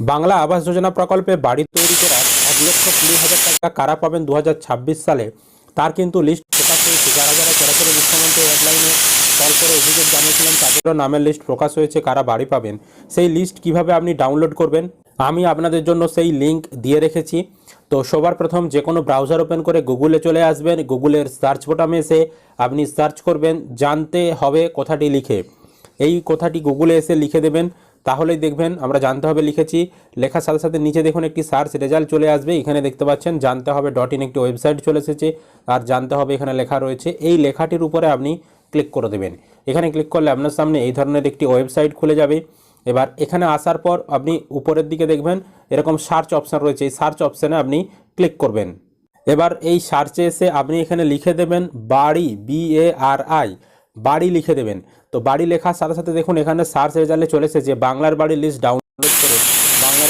বাংলা আবাস যোজনা প্রকল্পে বাড়ি তৈরি করার 1,20,000 টাকা কারা পাবেন 2026 সালে তার কিন্তু লিস্ট প্রকাশ হয়েছে। যারা যারা সরাসরি মুখ্যমন্ত্রী হেডলাইনে কল করে অভিযোগ জানিয়েছিলেন তাদেরও নামের লিস্ট প্রকাশ হয়েছে কারা বাড়ি পাবেন। সেই লিস্ট কিভাবে আপনি ডাউনলোড করবেন আমি আপনাদের জন্য সেই লিঙ্ক দিয়ে রেখেছি। তো সবার প্রথম যে কোনো ব্রাউজার ওপেন করে গুগলে চলে আসবেন, গুগলের সার্চ বোতামে এসে আপনি সার্চ করবেন জানতে হবে কথাটি লিখে। এই কথাটি গুগলে এসে লিখে দেবেন, তাহলেই দেখবেন আমরা জানতে হবে লিখেছি। লেখার সাথে সাথে নিচে দেখুন একটি সার্চ রেজাল্ট চলে আসবে। এখানে দেখতে পাচ্ছেন জানতে হবে .in একটি ওয়েবসাইট চলে এসেছে, আর জানতে হবে এখানে লেখা রয়েছে। এই লেখাটির উপরে আপনি ক্লিক করে দেবেন। এখানে ক্লিক করলে আপনার সামনে এই ধরনের একটি ওয়েবসাইট খুলে যাবে। এবার এখানে আসার পর আপনি উপরের দিকে দেখবেন এরকম সার্চ অপশান রয়েছে, এই সার্চ অপশানে আপনি ক্লিক করবেন। এবার এই সার্চে এসে আপনি এখানে লিখে দেবেন বাড়ি, BARI, বাড়ি লিখে দেবেন। তো বাড়ি লেখার সাথে সাথে দেখুন এখানে সার্চ রেজাল্টে চলে এসেছে বাংলার বাড়ির লিস্ট ডাউনলোড করে বাংলার